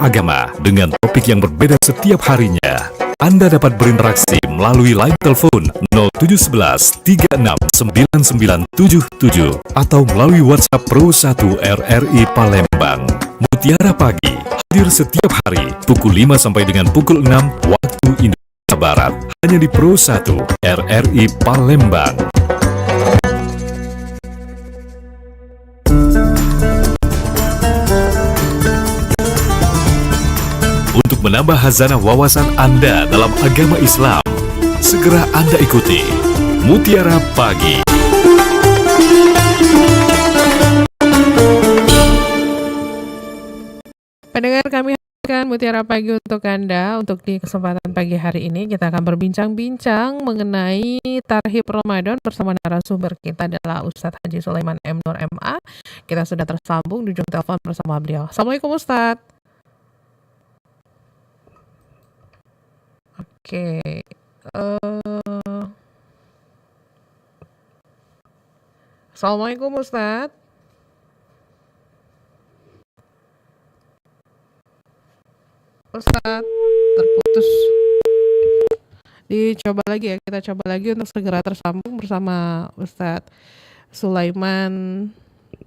agama dengan topik yang berbeda setiap harinya. Anda dapat berinteraksi melalui line telepon 0711 36 9977 atau melalui WhatsApp Pro 1 RRI Palembang. Mutiara Pagi hadir setiap hari pukul 5 sampai dengan pukul 6 waktu Indonesia Barat hanya di Pro 1 RRI Palembang. Untuk menambah hazanah wawasan Anda dalam agama Islam, segera Anda ikuti Mutiara Pagi. Pendengar, kami hadirkan Mutiara Pagi untuk Anda. Untuk di kesempatan pagi hari ini kita akan berbincang-bincang mengenai Tarhib Ramadan bersama narasumber kita adalah Ustadz Haji Sulaiman M. Nur MA. Kita sudah tersambung di ujung telepon bersama beliau. Assalamualaikum Ustadz. Oke, Assalamualaikum Ustadz. Ustadz, terputus. Dicoba lagi ya, kita coba lagi untuk segera tersambung bersama Ustadz Sulaiman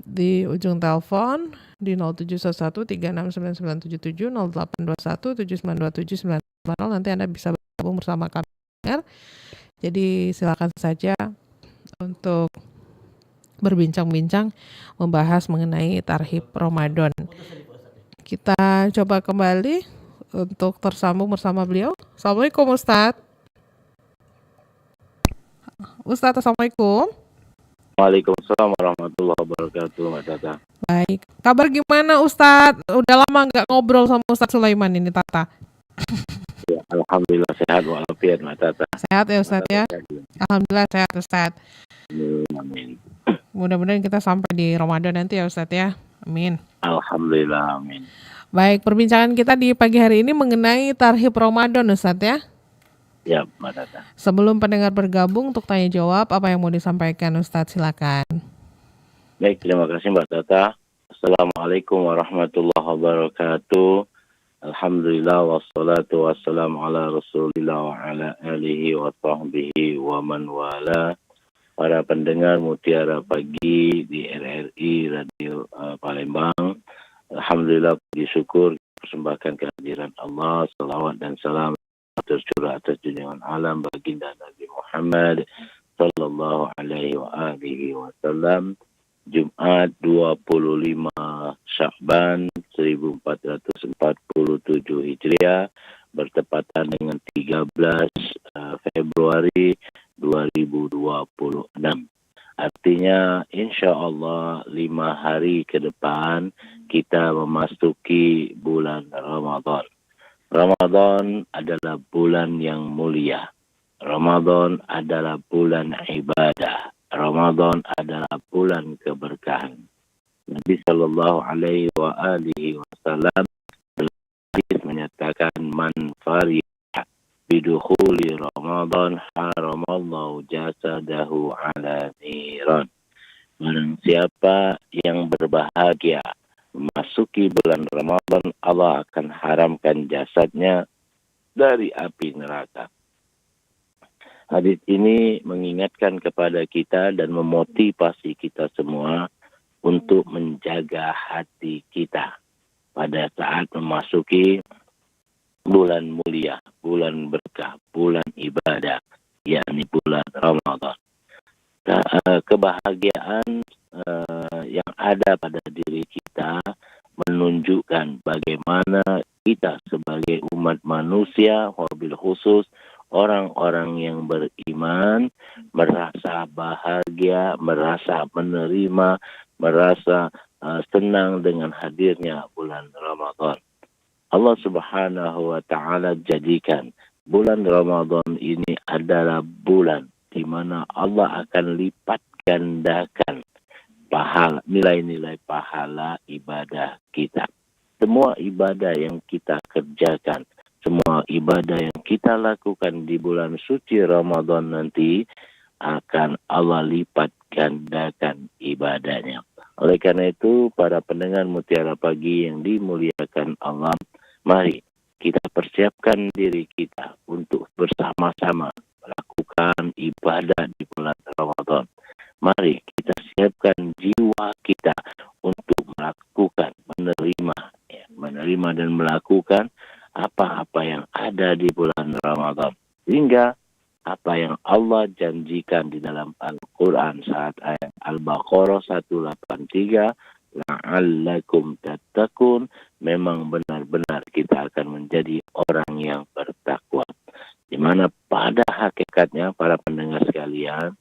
di ujung telepon di 0711 369977 0821 7927 980. Nanti Anda bisa bergabung bersama kami. Jadi silakan saja untuk berbincang-bincang membahas mengenai Tarhib Ramadan. Kita coba kembali untuk tersambung bersama beliau. Assalamualaikum Ustadz. Ustadz, Assalamualaikum. Waalaikumsalam warahmatullahi wabarakatuh, Mbak Tata. Baik, kabar gimana Ustadz? Udah lama nggak ngobrol sama Ustadz Sulaiman ini, Tata. Ya, alhamdulillah sehat walafiat, Mbak Tata. Sehat ya Ustadz ya? Alhamdulillah sehat Ustadz. Amin. Mudah-mudahan kita sampai di Ramadan nanti ya Ustadz ya. Amin. Alhamdulillah, amin. Baik, perbincangan kita di pagi hari ini mengenai Tarhib Ramadan Ustadz ya. Ya, Mbak Tata. Sebelum pendengar bergabung untuk tanya jawab, apa yang mau disampaikan Ustadz, silakan. Baik, terima kasih Mbak Tata. Assalamualaikum warahmatullahi wabarakatuh. Alhamdulillah wassalatu wassalamu ala rasulillah wa ala alihi wa sahbihi wa man wala. Para pendengar Mutiara Pagi di RRI Radio Palembang. Alhamdulillah, puji syukur persembahkan kehadiran Allah, salawat dan salam tercurah atas junjungan alam baginda Nabi Muhammad sallallahu alaihi wa alihi wasallam. Jumat 25 Sya'ban 1447 Hijriah bertepatan dengan 13 Februari 2026. Artinya insya Allah 5 hari ke depan kita memasuki bulan Ramadan. Ramadan adalah bulan yang mulia. Ramadan adalah bulan ibadah. Ramadan adalah bulan keberkahan. Nabi Sallallahu Alaihi Wasallam menyatakan man farihah bidukhuli Ramadan haramallahu jasadahu ala niran. Barang siapa yang berbahagia memasuki bulan Ramadan, Allah akan haramkan jasadnya dari api neraka. Hadis ini mengingatkan kepada kita dan memotivasi kita semua untuk menjaga hati kita pada saat memasuki bulan mulia, bulan berkah, bulan ibadah, yakni bulan Ramadan. Kebahagiaan yang ada pada diri kita menunjukkan bagaimana kita sebagai umat manusia, wabil khusus orang-orang yang beriman, merasa bahagia, merasa menerima, merasa senang dengan hadirnya bulan Ramadan. Allah Subhanahu wa Ta'ala jadikan bulan Ramadan ini adalah bulan di mana Allah akan lipat gandakan pahala, nilai-nilai pahala ibadah kita. Semua ibadah yang kita kerjakan, semua ibadah yang kita lakukan di bulan suci Ramadan nanti akan Allah lipat gandakan ibadahnya. Oleh karena itu, para pendengar Mutiara Pagi yang dimuliakan Allah, Mari kita persiapkan diri kita untuk bersama-sama melakukan ibadah di bulan Ramadan. Mari kita siapkan jiwa kita untuk melakukan, menerima dan melakukan apa-apa yang ada di bulan Ramadan. Sehingga apa yang Allah janjikan di dalam Al-Quran saat ayat Al-Baqarah 183, la'allakum tattaqun, memang benar-benar kita akan menjadi orang yang bertakwa. Di mana pada hakikatnya para pendengar sekalian,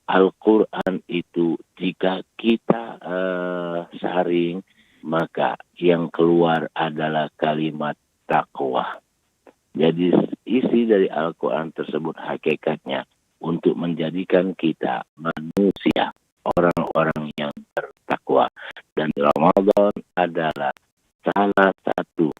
Al-Quran itu jika kita saring, maka yang keluar adalah kalimat takwa. Jadi isi dari Al-Quran tersebut hakikatnya untuk menjadikan kita manusia, orang-orang yang bertakwa. Dan Ramadan adalah salah satu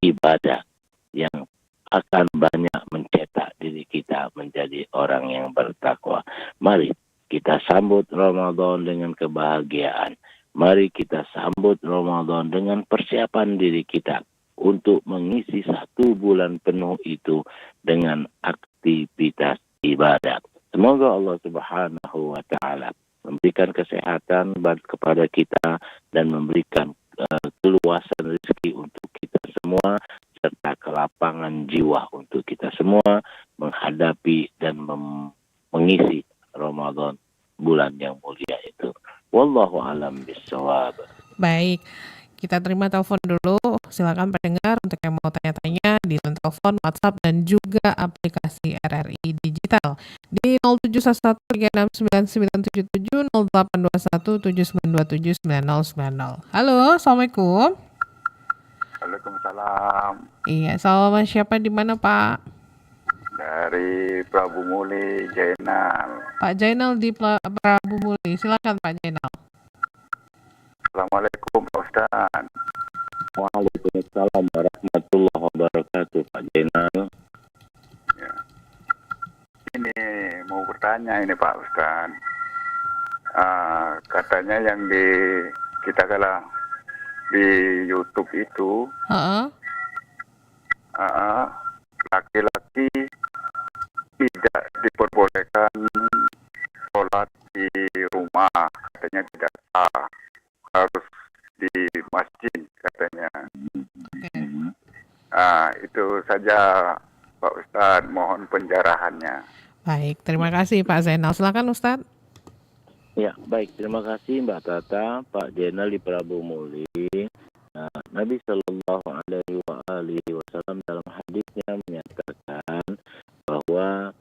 ibadah yang akan banyak mencetak diri kita menjadi orang yang bertakwa. Mari kita sambut Ramadan dengan kebahagiaan. Mari kita sambut Ramadan dengan persiapan diri kita untuk mengisi 1 bulan penuh itu dengan aktivitas ibadah. Semoga Allah Subhanahu wa Ta'ala memberikan kesehatan kepada kita dan memberikan keluasan rezeki untuk kita semua, serta kelapangan jiwa untuk kita semua menghadapi dan mengisi Ramadan, bulan yang mulia itu. Wallahu alam bissawab. Baik, kita terima telepon dulu. Silakan pendengar untuk yang mau tanya-tanya di telepon, WhatsApp, dan juga aplikasi RRI Digital di 0711369977, 082179279090. Halo, Assalamualaikum. Waalaikumsalam. Iya, sama siapa di mana, Pak? Dari Prabu Muli, Jainal. Pak Jainal di Prabu Muli. Silakan Pak Jainal. Assalamualaikum Pak Ustaz. Waalaikumsalam warahmatullahi wabarakatuh, Pak Jainal. Ya. Ini mau bertanya ini Pak Ustaz. Katanya yang kita kalau di YouTube itu laki-laki tidak diperbolehkan sholat di rumah, katanya tidak sah, harus di masjid katanya. Itu saja Pak Ustadz, mohon penjarahannya. Baik, terima kasih Pak Zainal. Silakan Ustadz. Ya, baik. Terima kasih Mbak Tata, Pak Jainal di Prabu Muli. Nabi Shallallahu Alaihi Wasallam dalam hadisnya menyatakan bahwa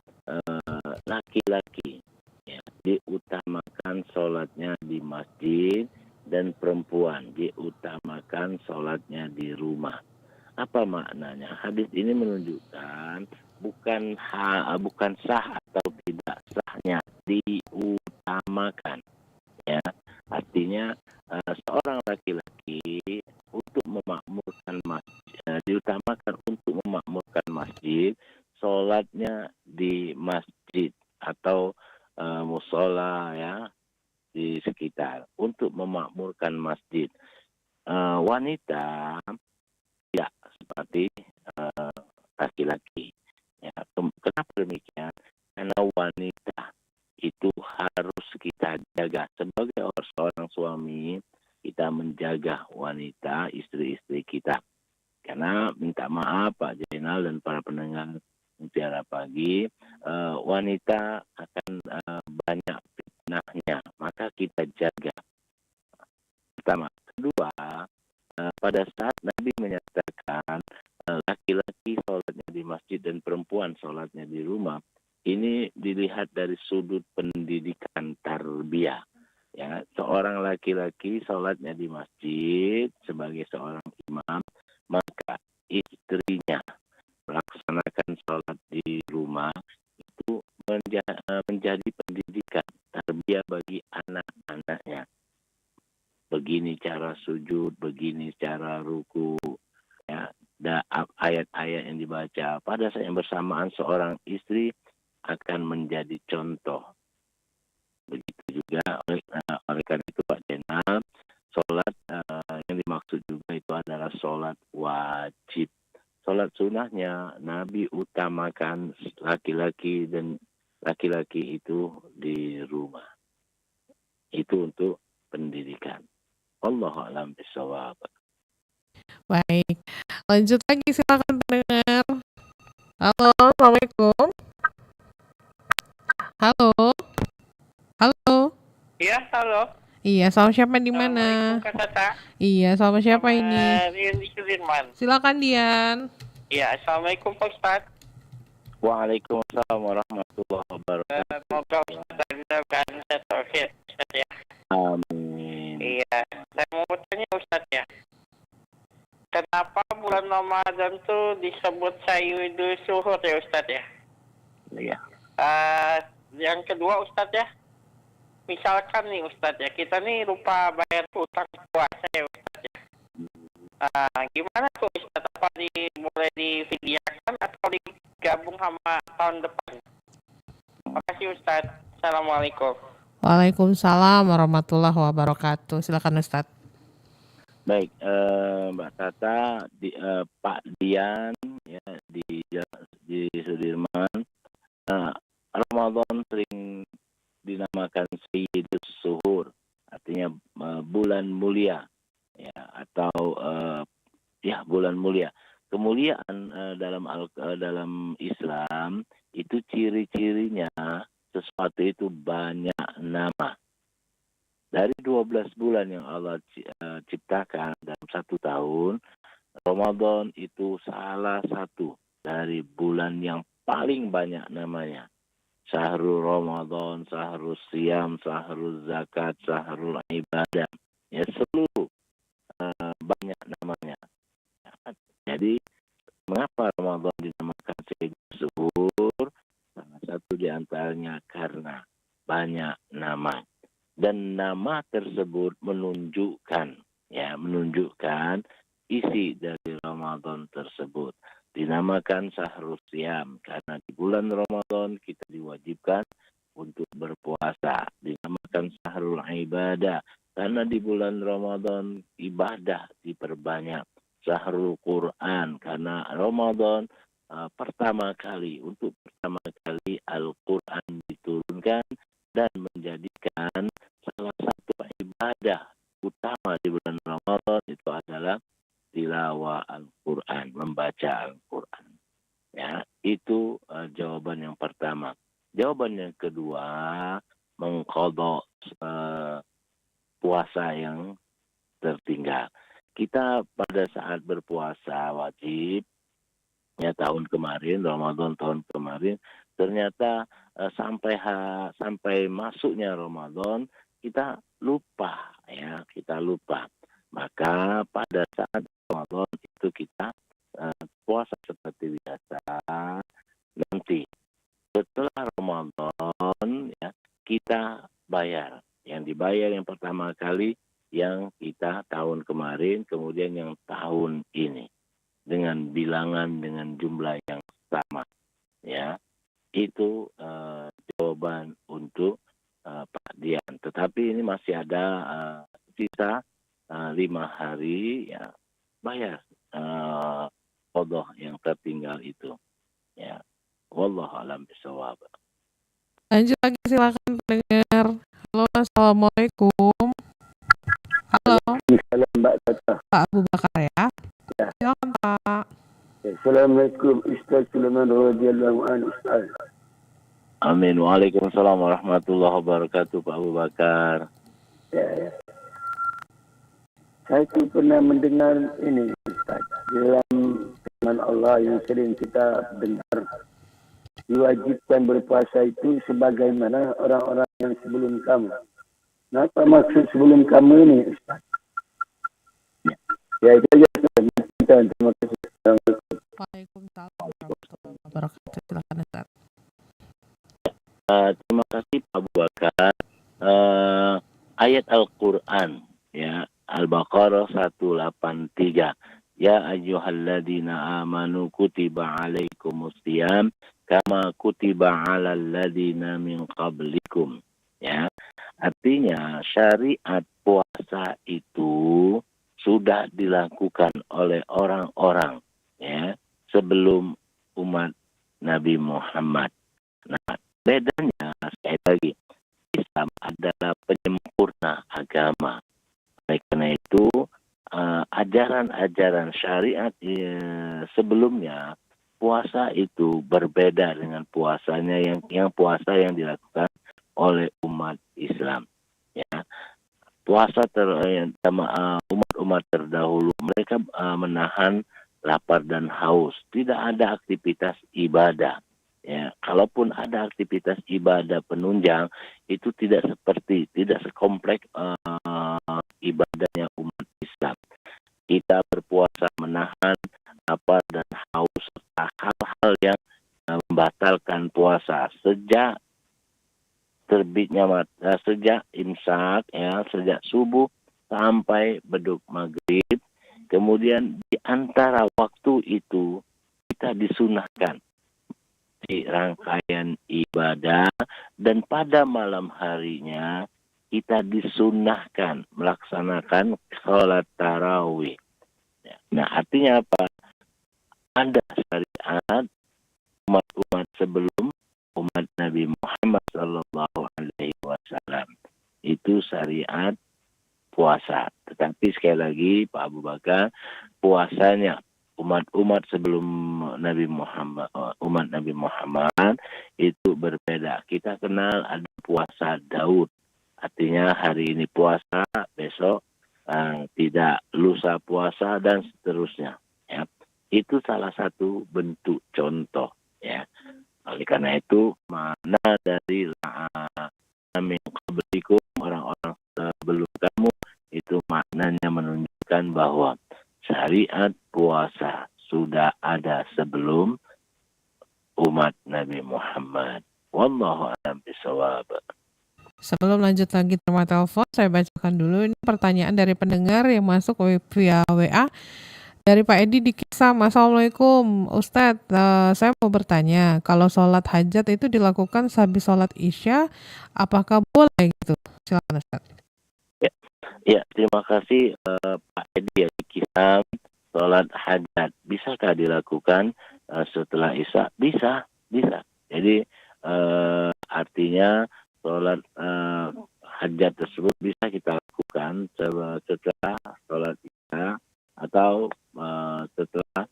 laki-laki diutamakan sholatnya di masjid dan perempuan diutamakan sholatnya di rumah. Apa maknanya? Hadis ini menunjukkan bukan sah atau tidak sahnya, diutamakan. Ya, artinya seorang laki-laki untuk memakmurkan masjid, diutamakan untuk memakmurkan masjid, sholatnya di masjid atau musola ya di sekitar untuk memakmurkan masjid. Wanita tidak seperti laki-laki. Ya, kenapa demikian? Karena wanita itu harus kita jaga sebagai seorang suami. Kita menjaga wanita, istri-istri kita. Karena minta maaf Pak Jainal dan para pendengar Mutiara Pagi, wanita akan banyak fitnahnya, maka kita jaga. Pertama. Kedua, pada saat Nabi menyatakan laki-laki sholatnya di masjid dan perempuan sholatnya di rumah, ini dilihat dari sudut pendidikan tarbiyah. Ya, seorang laki-laki sholatnya di masjid sebagai seorang imam, maka istrinya melaksanakan sholat di rumah itu menjadi pendidikan tarbiyah bagi anak-anaknya. Begini cara sujud, begini cara ruku, ya, ayat-ayat yang dibaca pada saat yang bersamaan seorang istri akan menjadi contoh. Begitu juga oleh karena itu Pak Jenal, sholat yang dimaksud juga itu adalah sholat wajib. Sholat sunnahnya Nabi utamakan laki-laki dan laki-laki itu di rumah. Itu untuk pendidikan. Wallahu a'lam bishawab. Baik, lanjut lagi silakan pendengar. Halo, assalamualaikum. Halo, halo. Iya, halo. Iya, sama siapa di mana? Assalamualaikum Kak Tata. Iya, sama siapa ini? Rian di Sudirman. Silakan Dian. Iya, Assalamualaikum Pak Ustadz. Waalaikumsalam warahmatullahi wabarakatuh. Semoga Ustadz mendapatkan tauhid, Ustadz ya. Amin. Iya, saya mau bertanya Ustadz ya. Kenapa bulan Ramadan tuh disebut Sayyidul Suhur ya Ustadz ya? Iya. Yang kedua Ustadz ya. Misalkan nih Ustadz ya, kita nih lupa bayar utang puasa ya Ustadz ya. Gimana tuh Ustadz? Apa boleh difidyahkan atau digabung sama tahun depan? Terima kasih Ustadz. Assalamualaikum. Waalaikumsalam warahmatullahi wabarakatuh. Silakan Ustadz. Baik, Mbak Tata, Pak Dian ya di Sudirman. Ramadan sering dinamakan Sayyidus Suhur, artinya bulan mulia, ya, atau bulan mulia. Kemuliaan dalam Islam itu ciri-cirinya sesuatu itu banyak nama. Dari 12 bulan yang Allah ciptakan dalam satu tahun, Ramadan itu salah satu dari bulan yang paling banyak namanya. Syahrul Ramadan, Syahrul Siyam, Syahrul Zakat, Syahrul Ibadah. Ya, seluruh banyak namanya. Jadi, mengapa Ramadan dinamakan Sayyidul Suhur? Salah satu di antaranya karena banyak nama. Dan nama tersebut menunjukkan isi dari Ramadan tersebut. Dinamakan Syahrul Siyam karena di bulan Ramadan kita diwajibkan untuk berpuasa. Dinamakan Syahrul Ibadah karena di bulan Ramadan ibadah diperbanyak. Syahrul Quran karena Ramadan pertama kali Al-Quran diturunkan dan menjadikan salah satu ibadah utama di bulan Ramadan itu adalah tilawah Al-Quran, membaca Al-Quran. Ya, itu jawaban yang pertama. Jawaban yang kedua, mengqadha puasa yang tertinggal. Kita pada saat berpuasa wajib, ya tahun kemarin, Ramadan tahun kemarin, ternyata sampai masuknya Ramadan, kita lupa. Maka pada saat Ramadan itu kita puasa seperti biasa. Nanti setelah Ramadan ya kita bayar. Yang dibayar yang pertama kali yang kita tahun kemarin, kemudian yang tahun ini dengan bilangan dengan jumlah yang sama. Ya, itu jawaban untuk Pak Dian. Tetapi ini masih ada sisa 5 hari ya bayar qadha yang tertinggal itu. Ya, wallahu a'lam bishawab. Lanjut lagi silakan pendengar. Halo, assalamualaikum. Halo, Salam Mbak Tata. Pak Abu Bakar ya. Ya. Silakan Pak. Assalamualaikum Ustaz Sulaiman radhiyallahu anhu Ustaz. Amin. Waalaikumsalam warahmatullahi wabarakatuh Pak Abu Bakar. Ya. Saya itu pernah mendengar ini Ustaz, dalam firman Allah yang sering kita dengar, diwajibkan berpuasa itu sebagaimana orang-orang yang sebelum kamu. Nah, apa maksud sebelum kamu ini Ustaz? Ya itu aja Ustaz. Terima kasih. Assalamualaikum. Waalaikumsalam warahmatullahi wabarakatuh. Silakan Ustaz. Terima kasih Pak Abu Bakar. Ayat Al-Quran ya Al-Baqarah 183. Ya ayyuhalladzina amanu kutiba alaikumusiyam kama kutiba alal ladzina min qablikum. Ya. Artinya syariat puasa itu sudah dilakukan oleh orang-orang ya sebelum umat Nabi Muhammad. Nah, bedanya sekali lagi, Islam adalah penyempurna agama. Oleh karena itu, ajaran-ajaran syariat sebelumnya, puasa itu berbeda dengan puasanya yang puasa yang dilakukan oleh umat Islam. Ya, puasa umat-umat terdahulu mereka menahan lapar dan haus, tidak ada aktivitas ibadah. Ya, kalaupun ada aktivitas ibadah penunjang, itu tidak sekompleks ibadahnya umat Islam. Kita berpuasa menahan lapar dan haus serta hal-hal yang membatalkan puasa sejak terbitnya sejak imsak ya, sejak subuh sampai beduk maghrib. Kemudian di antara waktu itu kita disunahkan di rangkaian ibadah, dan pada malam harinya kita disunahkan melaksanakan sholat tarawih. Nah, artinya apa? Ada syariat umat-umat sebelum umat Nabi Muhammad Sallallahu Alaihi Wasallam, itu syariat puasa. Tetapi sekali lagi Pak Abu Bakar, puasanya umat-umat sebelum umat Nabi Muhammad itu berbeda. Kita kenal ada puasa Daud, artinya hari ini puasa, besok tidak, lusa puasa dan seterusnya. Ya, itu salah satu bentuk contoh. Ya, oleh karena itu mana dari orang-orang sebelum kamu itu maknanya menunjukkan bahwa syariat puasa sudah ada sebelum umat Nabi Muhammad. Wallahu a'lam bishawab. Sebelum lanjut lagi terima telepon, saya bacakan dulu ini pertanyaan dari pendengar yang masuk via WA dari Pak Edi di Kisah. Assalamualaikum Ustadz, saya mau bertanya, kalau sholat hajat itu dilakukan sehabis sholat isya, apakah boleh gitu? Silakan Ustadz. Ya, terima kasih Pak Edi ya, di Kisah. Sholat hajat bisakah dilakukan setelah isya? Bisa. Jadi artinya sholat hajat tersebut bisa kita lakukan setelah sholat isya atau setelah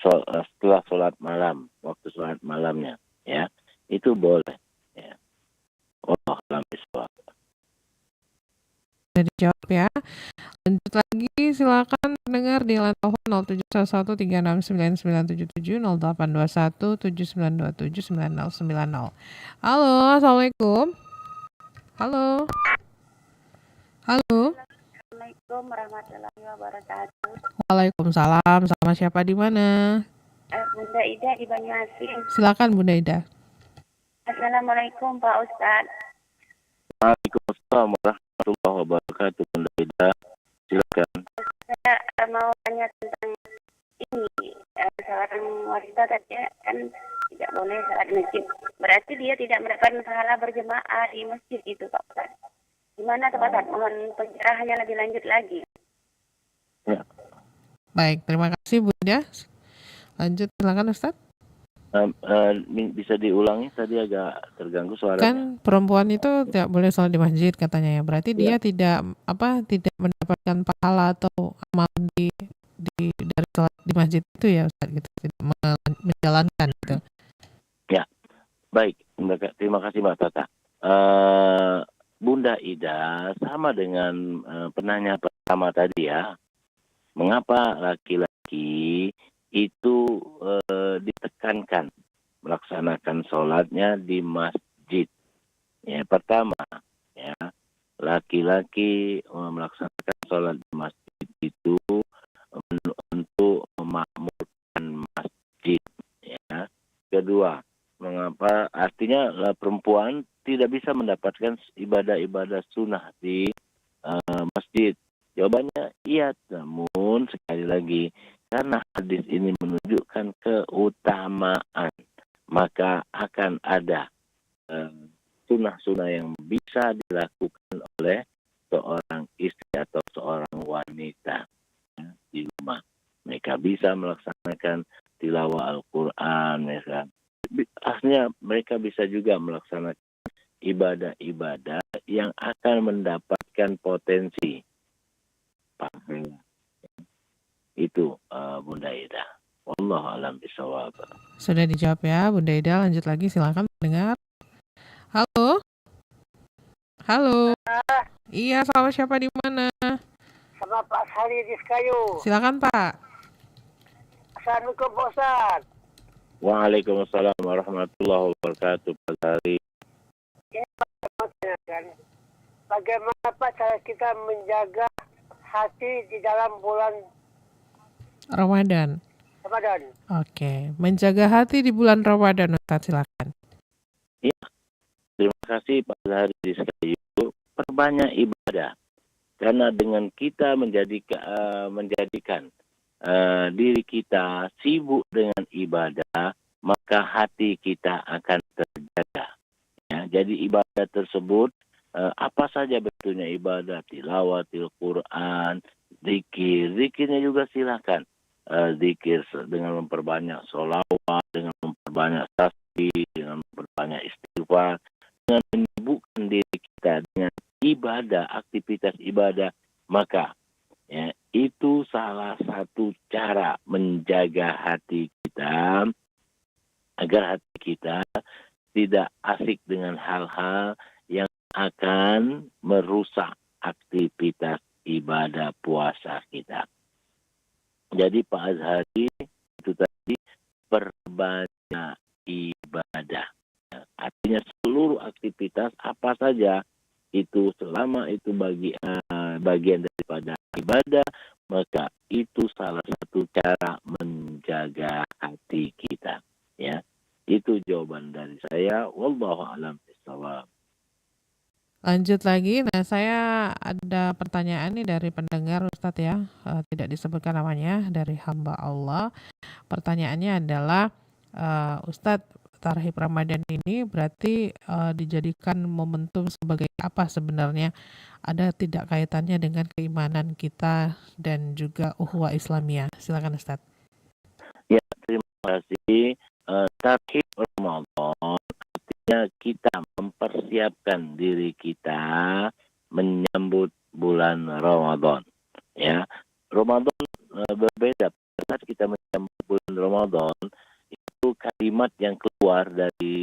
setelah sholat malam, waktu sholat malamnya, ya, itu boleh. Ya. Wallahu a'lam bishawab. Sudah dijawab ya. Lanjut lagi, silakan dengar di line telepon 0711369977 082179279090. Halo, assalamualaikum. Halo. Assalamualaikum warahmatullahi wabarakatuh. Waalaikumsalam. Sama siapa di mana? Bunda Ida di Banyuasin. Silakan Bunda Ida. Assalamualaikum Pak Ustadz. Waalaikumsalam warahmatullahi wabarakatuh. Bunda Ida, silakan. Saya mau tanya tentang ini, seorang wanita tadi kan tidak boleh sholat di masjid. Berarti dia tidak mendapatkan pahala berjemaah di masjid itu Pak Ustadz. Gimana Pak Ustadz? Mohon pencerahannya lebih lanjut lagi. Ya. Baik, terima kasih Bunda. Lanjut, silakan Ustadz. Bisa diulangi, tadi agak terganggu suaranya. Kan perempuan itu tidak boleh sholat di masjid katanya ya. Berarti dia tidak mendapatkan pahala atau amal dari sholat di masjid itu ya Ustaz, gitu. Tidak menjalankan gitu. Ya. Baik, terima kasih Mbak Tata. Bunda Ida sama dengan penanya pertama tadi ya. Mengapa laki-laki itu ditekankan melaksanakan sholatnya di masjid? Ya, pertama, ya, laki-laki melaksanakan sholat di masjid itu untuk memakmurkan masjid. Ya. Kedua, mengapa? Artinya perempuan tidak bisa mendapatkan ibadah-ibadah sunnah di masjid. Jawabannya iya, namun sekali lagi karena hadis ini menunjukkan keutamaan, maka akan ada sunnah-sunnah yang bisa dilakukan oleh seorang seorang istri atau seorang wanita di rumah. Mereka bisa melaksanakan tilawah Al-Quran, aslinya mereka bisa juga melaksanakan ibadah-ibadah yang akan mendapatkan potensi pahala. Itu Bunda Ida. Wallahu a'lam bishawab. Sudah dijawab ya Bunda Ida, lanjut lagi silakan dengar. Halo. Halo. Iya, sama siapa di mana? Sama Pak Sari di Sekayu. Silakan Pak. Assalamualaikum Pak Ustaz. Waalaikumsalam warahmatullahi wabarakatuh, Pak Sari. Bagaimana Pak cara kita menjaga hati di dalam bulan Ramadan. Ramadan? Oke, menjaga hati di bulan Ramadan, Ustaz, silakan. Ya, terima kasih Pak Sari di Sekayu. Perbanyak ibadah. Karena dengan kita menjadikan diri kita sibuk dengan ibadah, maka hati kita akan terjaga. Ya, jadi ibadah tersebut apa saja bentuknya ibadah, tilawatil Quran, zikirnya juga silakan. Zikir dengan memperbanyak sholawat, dengan memperbanyak tasbih, dengan memperbanyak istighfar, dengan menyibukkan diri kita dengan ibadah, aktivitas ibadah, maka ya, itu salah satu cara menjaga hati kita agar hati kita tidak asik dengan hal-hal yang akan merusak aktivitas ibadah puasa kita. Jadi Pak Azhari itu tadi perbanyak ibadah. Artinya seluruh aktivitas apa saja itu selama itu bagian daripada ibadah, maka itu salah satu cara menjaga hati kita. Ya, itu jawaban dari saya. Wallahu a'lam bishawab. Lanjut lagi, nah saya ada pertanyaan nih dari pendengar Ustadz ya, tidak disebutkan namanya, dari hamba Allah. Pertanyaannya adalah, Ustadz, Tarhib Ramadan ini berarti dijadikan momentum sebagai apa sebenarnya? Ada tidak kaitannya dengan keimanan kita dan juga ukhuwah Islamiyah? Silakan Ustadz. Ya, terima kasih. Tarhib Ramadan artinya kita mempersiapkan diri kita menyambut bulan Ramadan. Ya, Ramadan berbeda. Saat kita menyambut bulan Ramadan, itu kalimat yang keluar dari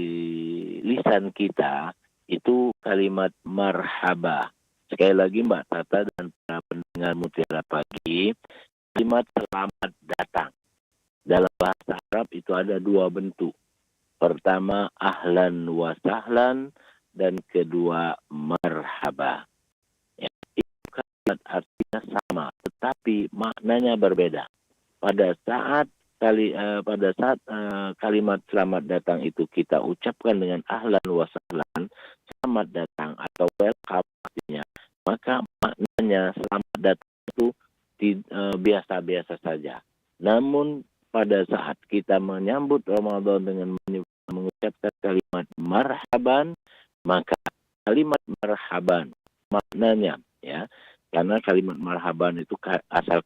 lisan kita itu kalimat marhaba. Sekali lagi Mbak Tata dan para pendengar Mutiara Pagi, kalimat selamat datang. Dalam bahasa Arab itu ada dua bentuk. Pertama ahlan wa sahlan dan kedua marhaba. Ya, itu kalimat artinya sama, tetapi maknanya berbeda. Pada saat kalimat selamat datang itu kita ucapkan dengan ahlan wa sahlan, selamat datang atau welcome artinya, maka maknanya selamat datang itu biasa-biasa saja. Namun pada saat kita menyambut Ramadan dengan mengucapkan kalimat marhaban, maka kalimat marhaban maknanya ya, karena kalimat marhaban itu asal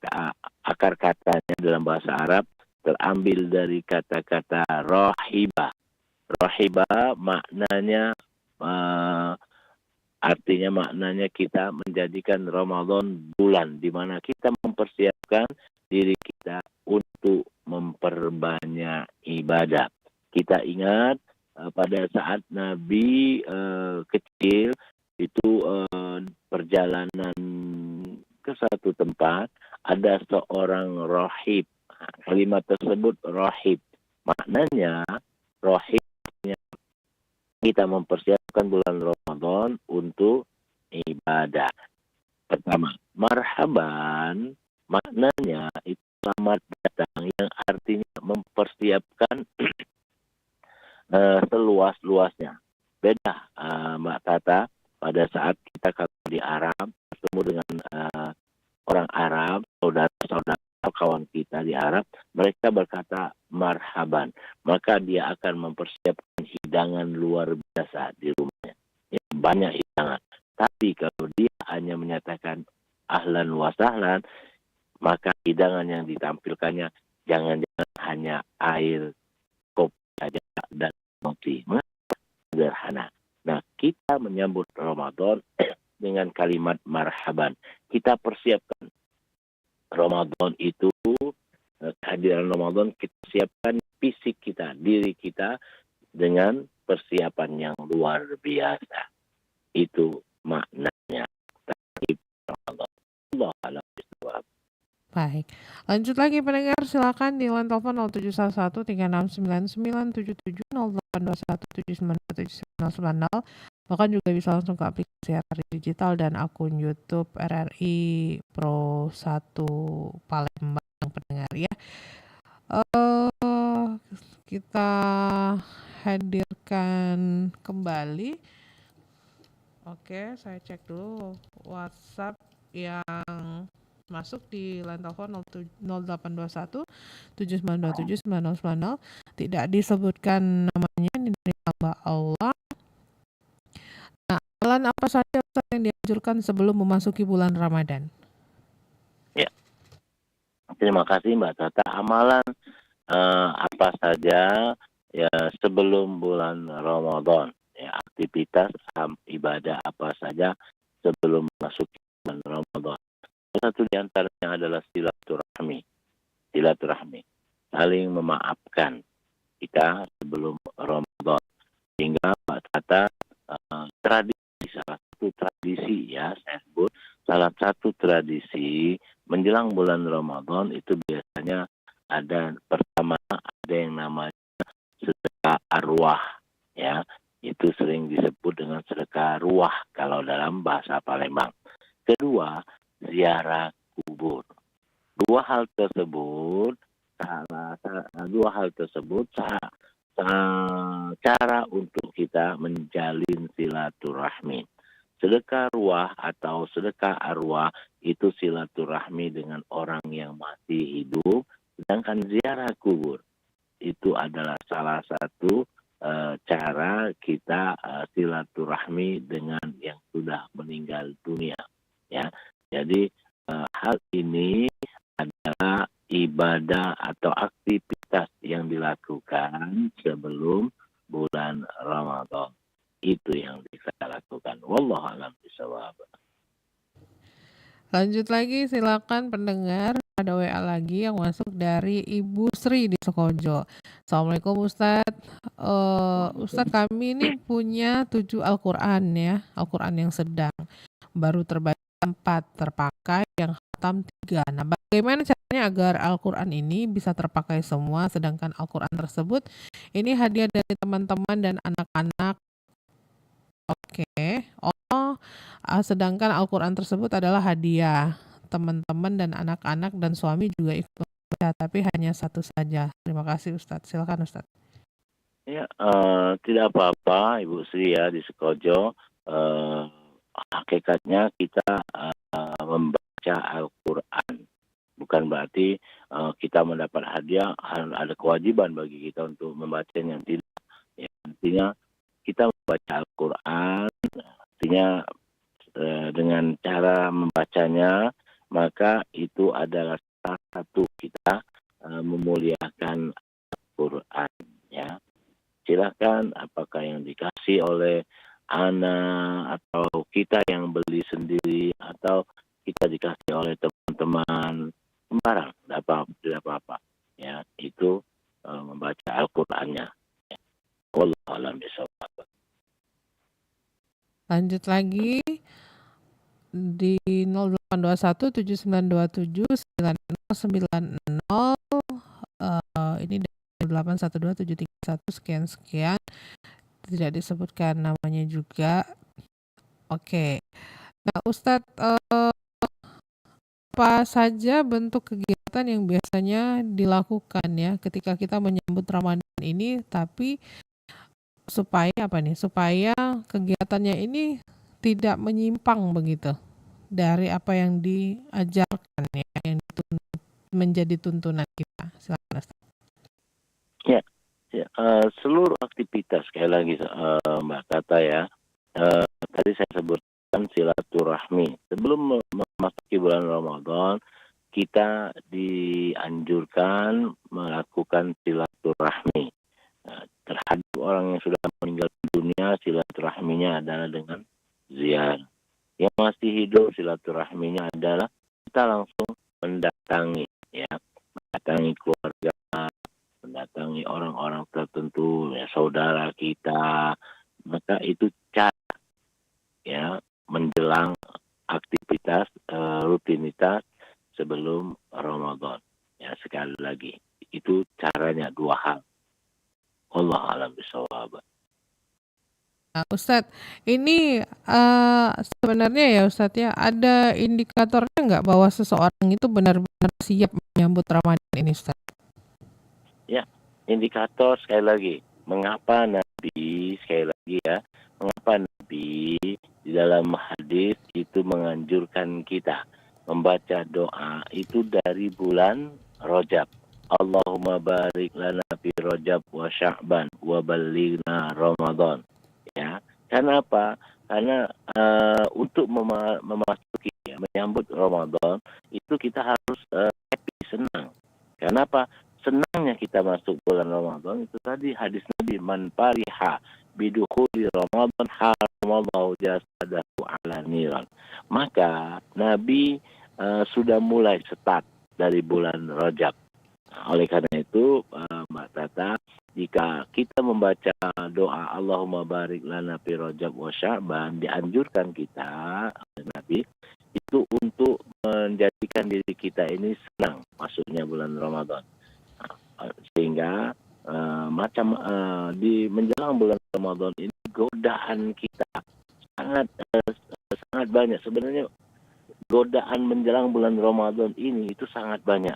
akar katanya dalam bahasa Arab terambil dari kata-kata rohiba. Rohiba maknanya artinya maknanya kita menjadikan Ramadan bulan di mana kita mempersiapkan diri kita untuk memperbanyak ibadah. Kita ingat pada saat Nabi kecil itu perjalanan ke satu tempat, ada seorang rohib. Kalimat tersebut rohib. Maknanya rohib kita mempersiapkan bulan Ramadan untuk ibadah. Pertama, marhaban maknanya itu selamat datang, yang artinya mempersiapkan seluas-luasnya. Beda Mbak Tata, pada saat kita kalau di Arab bertemu dengan orang Arab, saudara-saudara kawan kita di Arab, mereka berkata marhaban, maka dia akan mempersiapkan hidangan luar biasa di rumahnya. Ya, banyak hidangan. Tapi kalau dia hanya menyatakan ahlan wa sahlan, maka hidangan yang ditampilkannya jangan-jangan hanya air, kopi saja dan roti. Sederhana. Nah, kita menyambut Ramadan dengan kalimat marhaban. Kita persiapkan Ramadan itu, kehadiran Ramadan, kita siapkan fisik kita, diri kita dengan persiapan yang luar biasa. Itu maknanya tarhib Ramadan. Allah a'lam bishawab. Baik, lanjut lagi pendengar, silakan di line telepon 0711 369977 0821 7927 bahkan juga bisa langsung ke aplikasi RRI Digital dan akun YouTube RRI Pro 1 Palembang pendengar ya. Kita hadirkan kembali. Oke, saya cek dulu WhatsApp yang masuk di line telepon 0821 7927 9090. Tidak disebutkan namanya, ini dari hamba Allah. Nah, amalan apa saja Ustaz yang dianjurkan sebelum memasuki bulan Ramadan? Ya, terima kasih Mbak Tata. Amalan apa saja ya sebelum bulan Ramadan, ya, aktivitas ibadah apa saja sebelum masuk bulan Ramadan. Satu di antaranya adalah silaturahmi, saling memaafkan kita sebelum Ramadan. Sehingga Mbak Tata, salah satu tradisi menjelang bulan Ramadan itu biasanya ada yang namanya sedekah arwah, ya, itu sering disebut dengan sedekah arwah kalau dalam bahasa Palembang. Kedua, ziarah kubur. Dua hal tersebut cara untuk kita menjalin silaturahmi. Sedekah arwah atau sedekah arwah itu silaturahmi dengan orang yang masih hidup, sedangkan ziarah kubur itu adalah salah satu cara kita silaturahmi dengan yang sudah meninggal dunia, ya. Jadi hal ini adalah ibadah atau aktivitas yang dilakukan sebelum bulan Ramadan. Itu yang bisa lakukan. Wallahu a'lam bishawab. Lanjut lagi, silakan pendengar, ada WA lagi yang masuk dari Ibu Sri di Sekojo. Assalamualaikum Ustadz. Ustadz, kami ini punya 7 Al-Quran ya, Al-Quran yang sedang. Baru terbaca 4, terpakai yang khatam 3. Nah, bagaimana caranya agar Al-Quran ini bisa terpakai semua, sedangkan Al-Quran tersebut ini hadiah dari teman-teman dan anak-anak. Oke, sedangkan Al-Quran tersebut adalah hadiah teman-teman dan anak-anak dan suami juga ikut membaca, tapi hanya satu saja. Terima kasih Ustadz. Silakan Ustadz. Ya, tidak apa-apa Ibu Sri ya di Sekojo. Hakikatnya kita membaca Al-Quran bukan berarti kita mendapat hadiah, ada kewajiban bagi kita untuk membacanya, tidak. Ya, artinya kita membaca Al-Quran, artinya dengan cara membacanya maka itu adalah salah satu kita memuliakan Al-Quran, ya. Silakan apakah yang dikasih oleh anak atau kita yang beli sendiri atau kita dikasih oleh teman-teman, sembarang, tidak apa-apa, ya, itu membaca Al-Qur'annya. Wallahu a'lam bishawab. Lanjut lagi di 0821 7927 9090, ini dari 812 sekian. Tidak disebutkan namanya juga. Oke. Nah, Ustadz, apa saja bentuk kegiatan yang biasanya dilakukan ya ketika kita menyambut Ramadan ini, tapi supaya kegiatannya ini tidak menyimpang begitu dari apa yang diajarkan ya, yang menjadi tuntunan kita. Silakan Ustadz. Ya. Seluruh aktivitas, sekali lagi Mbak Tata ya, tadi saya sebut melakukan silaturahmi. Sebelum memasuki bulan Ramadan, kita dianjurkan melakukan silaturahmi. Terhadap orang yang sudah meninggal dunia, silaturahminya adalah dengan ziarah. Yang masih hidup, silaturahminya adalah kita langsung mendatangi, ya, mendatangi keluarga, mendatangi orang-orang tertentu, ya, saudara kita. Maka itu cara, ya, menjelang aktivitas rutinitas sebelum Ramadan. Ya, sekali lagi, itu caranya dua hal. Allah alam bisawab. Nah, Ustadz, ini sebenarnya ya Ustadz ya, ada indikatornya nggak bahwa seseorang itu benar-benar siap menyambut Ramadan ini Ustadz? Ya, indikator sekali lagi. Mengapa Nabi, sekali lagi ya, mengapa Nabi di dalam hadis itu menganjurkan kita membaca doa itu dari bulan Rajab. Allahumma barik lana fi Rajab wa Sya'ban wa ballighna Ramadan. Ya, karena apa? Karena untuk memasuki, ya, menyambut Ramadan itu kita harus happy, senang. Karena apa? Senangnya kita masuk bulan Ramadan itu tadi hadis Nabi, man pariha bidukhuli Ramadan haramallahu jasadahu ala niran. Maka Nabi sudah mulai start dari bulan Rajab. Nah, oleh karena itu Mbak Tata, jika kita membaca doa Allahumma barik lana fi Rajab wa Sya'ban, dianjurkan kita oleh Nabi itu untuk menjadikan diri kita ini senang masuknya bulan Ramadan. Sehingga di menjelang bulan Ramadan ini godaan kita sangat banyak. Sebenarnya godaan menjelang bulan Ramadan ini itu sangat banyak.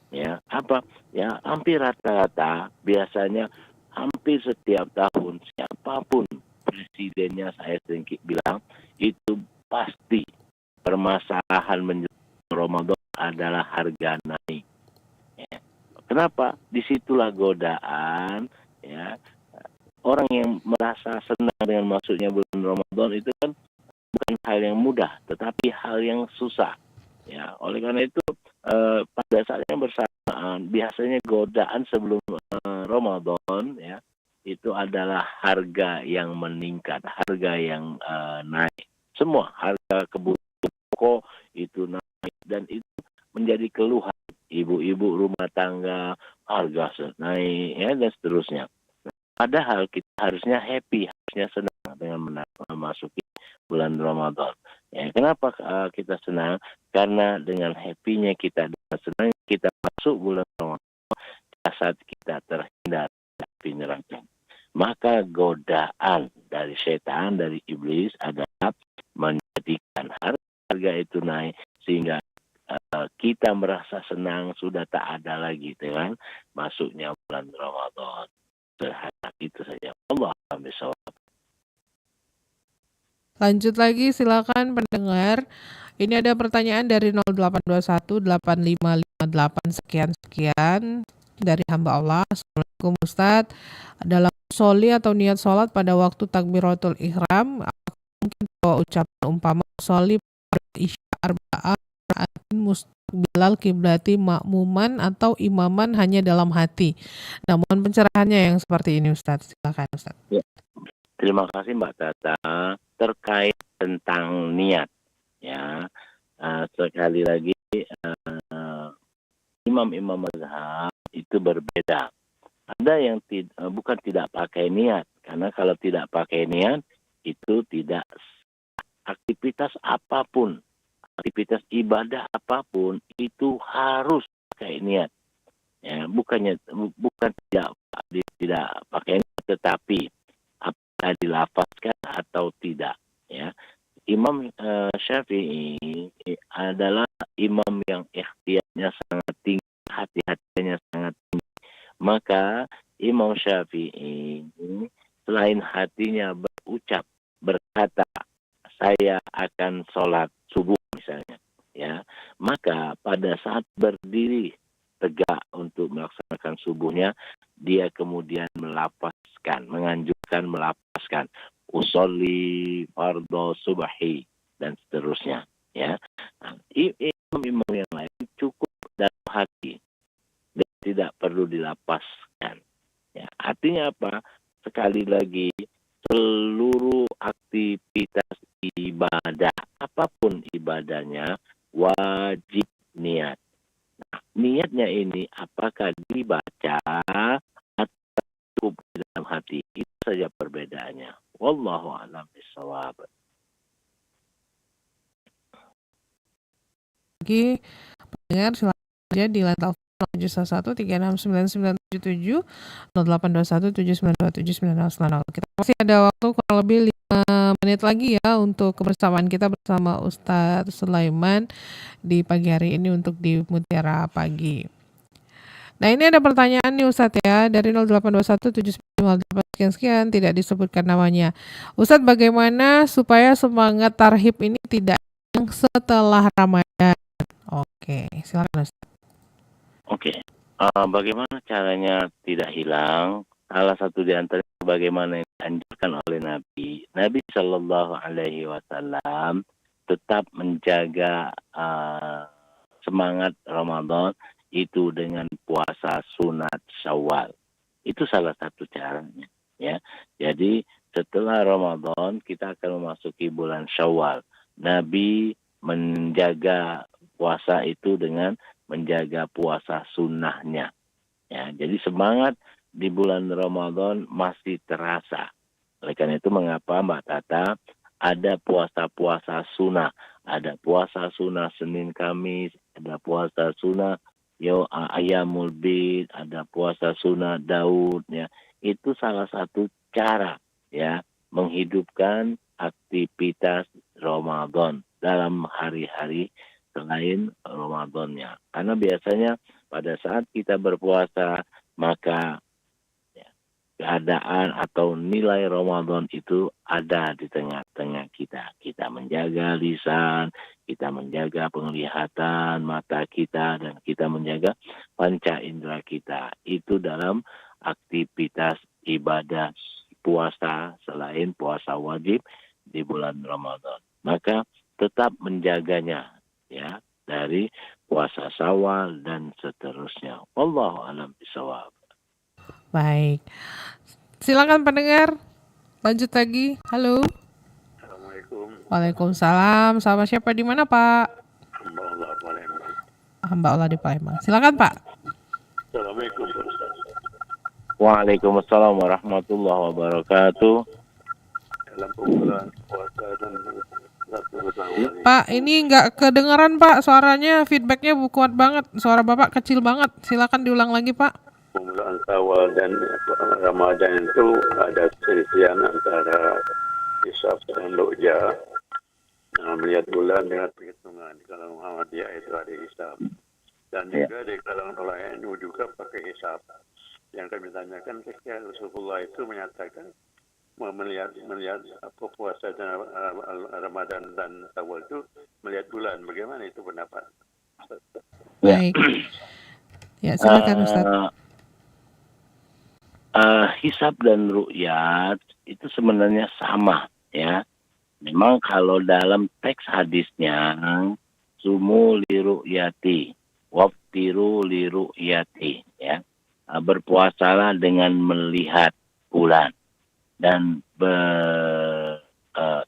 Ya, apa? Ya, hampir rata-rata biasanya hampir setiap tahun siapapun presidennya, saya sering bilang itu pasti permasalahan menjelang Ramadan adalah harga naik. Ya. Kenapa? Disitulah godaan, ya. Orang yang merasa senang dengan masuknya bulan Ramadan itu kan bukan hal yang mudah, tetapi hal yang susah. Ya, oleh karena itu pada saat yang bersamaan biasanya godaan sebelum Ramadan, ya, itu adalah harga yang meningkat, harga yang naik. Semua harga kebutuhan pokok itu naik dan itu menjadi keluhan ibu-ibu rumah tangga, harga naik, ya, dan seterusnya. Padahal kita harusnya happy, harusnya senang dengan memasuki bulan Ramadan. Ya, kenapa kita senang? Karena dengan happy-nya kita, dengan senang kita masuk bulan Ramadan, saat kita terhindar dari api neraka. Maka godaan dari setan, dari iblis adalah menjadikan harga itu naik sehingga kita merasa senang, sudah tak ada lagi dengan masuknya bulan Ramadan. Terhadap itu saja. Allah alam. Lanjut lagi, silakan pendengar. Ini ada pertanyaan dari 0821 8558 sekian dari hamba Allah. Assalamualaikum Ustadz. Dalam soli atau niat sholat pada waktu takbiratul ihram, mungkin bahwa ucapan umpama soli isya arba'ah mustaqbilal kiblati makmuman atau imaman hanya dalam hati. Namun pencerahannya yang seperti ini Ustadz. Silakan Ustadz. Ya. Terima kasih Mbak Tata. Terkait tentang niat, ya, sekali lagi imam-imam mazhab itu berbeda. Ada yang bukan tidak pakai niat, karena kalau tidak pakai niat itu tidak, aktivitas apapun, aktivitas ibadah apapun itu harus pakai niat. Ya, bukan tidak pakai niat, tetapi apakah dilafazkan atau tidak, ya. Imam Syafi'i adalah imam yang ikhtiyarnya sangat tinggi, hati-hatinya sangat tinggi. Maka Imam Syafi'i selain hatinya berkata saya akan sholat subuh misalnya, ya, maka pada saat berdiri tegak untuk melaksanakan subuhnya, dia kemudian menganjurkan melafazkan usolli fardhu subhi dan seterusnya. Ya, nah, imam-imam yang lain cukup dalam hati dan tidak perlu dilapaskan. Ya, artinya apa? Sekali lagi, seluruh aktivitas ibadah, apapun ibadahnya, wajib niat. Nah, niatnya ini apakah dibaca atau cukup di dalam hati? Itu saja perbedaannya. Wallahu a'lam bishawab. Lagi pendengar silakan aja di line telepon 0711 369977 0821 7927 Kita masih ada waktu kurang lebih 5 menit lagi ya untuk kebersamaan kita bersama Ustadz Sulaiman di pagi hari ini untuk di Mutiara Pagi. Nah, ini ada pertanyaan nih Ustadz ya, dari 0821 sekian tidak disebutkan namanya. Ustadz, bagaimana supaya semangat tarhib ini tidak hilang setelah Ramadan? Oke, silakan Ustadz. Oke, bagaimana caranya tidak hilang? Salah satu di antaranya bagaimana yang dianjurkan oleh Nabi Shallallahu Alaihi Wasallam tetap menjaga semangat Ramadan itu dengan puasa sunat Syawal. Itu salah satu caranya. Ya, jadi setelah Ramadan kita akan memasuki bulan Syawal. Nabi menjaga puasa itu dengan menjaga puasa sunnahnya. Ya, jadi semangat di bulan Ramadan masih terasa. Oleh karena itu mengapa Mbak Tata ada puasa-puasa sunnah. Ada puasa sunnah Senin Kamis, ada puasa sunnah Ayamul Bid, ada puasa sunnah Daud. Ya, itu salah satu cara ya menghidupkan aktivitas Ramadan dalam hari-hari selain Ramadannya. Karena biasanya pada saat kita berpuasa, maka ya, keadaan atau nilai Ramadan itu ada di tengah-tengah kita. Kita menjaga lisan, kita menjaga penglihatan mata kita, dan kita menjaga panca indera kita. Itu dalam aktivitas ibadah puasa selain puasa wajib di bulan Ramadan. Maka tetap menjaganya ya dari puasa Syawal dan seterusnya. Wallahu a'lam bishawab. Baik. Silakan pendengar. Lanjut lagi. Halo. Assalamualaikum. Waalaikumsalam. Sama siapa di mana, Pak? Hamba Allah Palembang. Hamba Allah di Palembang. Silakan, Pak. Assalamualaikum Ustaz. Waalaikumsalam warahmatullahi wabarakatuh. Dalam pembulan puasa dan satu bersama ini. Pak, ini nggak kedengeran, Pak. Suaranya, feedbacknya kuat banget. Suara Bapak kecil banget. Silakan diulang lagi, Pak. Pembulan Syawal dan Ramadan itu ada perselisihan antara hisab dan ru'ya. Melihat bulan dengan perhitungan. Kalau Muhammadiyah itu ada hisab. Dan juga di kalangan ulama NU juga pakai hisab. Yang kami tanyakan ketika Rasulullah itu menyatakan melihat apa puasa dan Ramadan dan Syawal itu melihat bulan. Bagaimana itu pendapat? Baik. Ya, silakan Ustaz. Hisab dan ru'yat itu sebenarnya sama ya. Memang kalau dalam teks hadisnya sumu li ru'yati waftiru li ru'yati ya. Berpuasalah dengan melihat bulan dan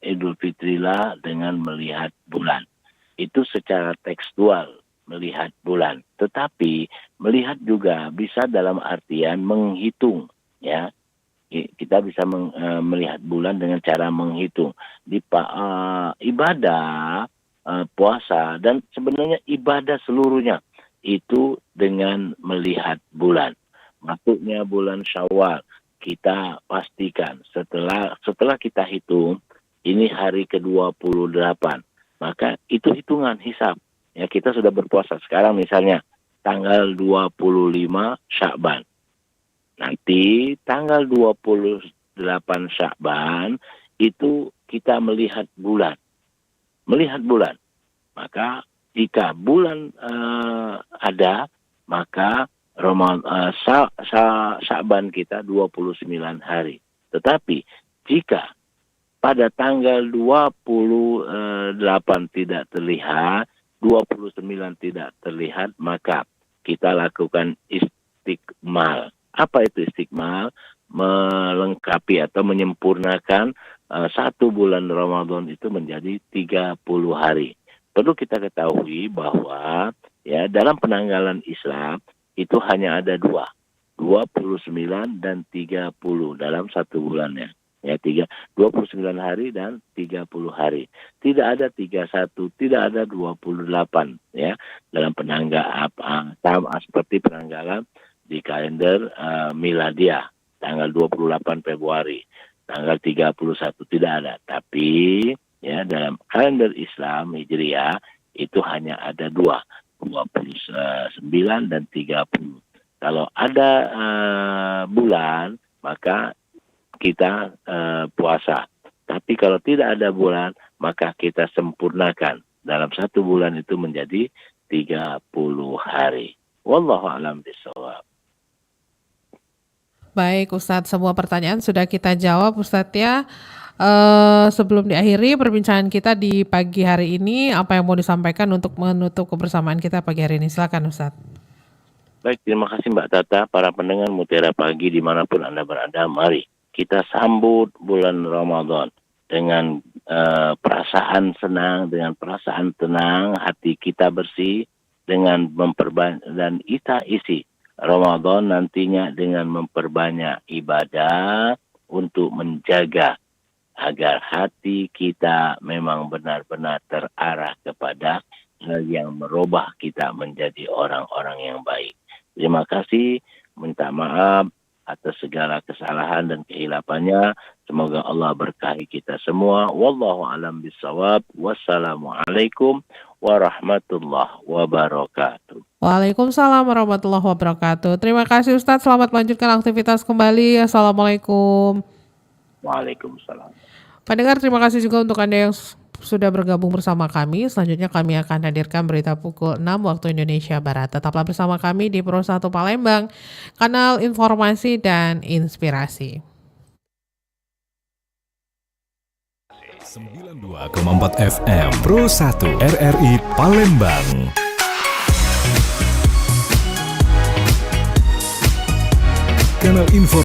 Idul Fitrilah dengan melihat bulan. Itu secara tekstual melihat bulan. Tetapi melihat juga bisa dalam artian menghitung ya. Kita bisa melihat bulan dengan cara menghitung di ibadah puasa dan sebenarnya ibadah seluruhnya itu dengan melihat bulan. Masuknya bulan Syawal kita pastikan setelah kita hitung ini hari ke-28, maka itu hitungan hisab ya, kita sudah berpuasa sekarang misalnya tanggal 25 Sya'ban. Nanti tanggal 28 Sya'ban itu kita melihat bulan. Maka jika bulan ada, maka Sya'ban kita 29 hari. Tetapi jika pada tanggal 28 8 tidak terlihat, 29 tidak terlihat, maka kita lakukan istiqmal. Apa itu istiqmal? Melengkapi atau menyempurnakan 1 bulan Ramadan itu menjadi 30 hari. Perlu kita ketahui bahwa ya dalam penanggalan Islam itu hanya ada 29 dan 30 dalam 1 bulannya. Ya, 29 hari dan 30 hari. Tidak ada 31, tidak ada 28 ya dalam sama seperti penanggalan di kalender miladiah tanggal 28 Februari, tanggal 31 tidak ada. Tapi ya dalam kalender Islam Hijriah itu hanya ada 29 dan 30. Kalau ada bulan maka kita puasa. Tapi kalau tidak ada bulan maka kita sempurnakan. Dalam 1 bulan itu menjadi 30 hari. Wallahu a'lam bishawab. Baik Ustadz, semua pertanyaan sudah kita jawab Ustadz ya. Sebelum diakhiri perbincangan kita di pagi hari ini, apa yang mau disampaikan untuk menutup kebersamaan kita pagi hari ini? Silakan Ustadz. Baik, terima kasih Mbak Tata, para pendengar Mutiara Pagi dimanapun Anda berada. Mari kita sambut bulan Ramadan dengan perasaan senang, dengan perasaan tenang, hati kita bersih, dengan memperbanyak dan kita isi Ramadan nantinya dengan memperbanyak ibadah untuk menjaga agar hati kita memang benar-benar terarah kepada hal yang merubah kita menjadi orang-orang yang baik. Terima kasih, minta maaf atas segala kesalahan dan kehilafannya. Semoga Allah berkahi kita semua. Wallahu a'lam bishawab. Wassalamualaikum warahmatullahi wabarakatuh. Waalaikumsalam warahmatullahi wabarakatuh. Terima kasih Ustadz, selamat melanjutkan aktivitas kembali. Assalamualaikum. Waalaikumsalam. Pendengar, terima kasih juga untuk Anda yang sudah bergabung bersama kami. Selanjutnya kami akan hadirkan berita pukul 6 waktu Indonesia Barat. Tetaplah bersama kami di Pro 1 Palembang, kanal informasi dan inspirasi. 92,4 FM Pro 1 RRI Palembang. Kanal info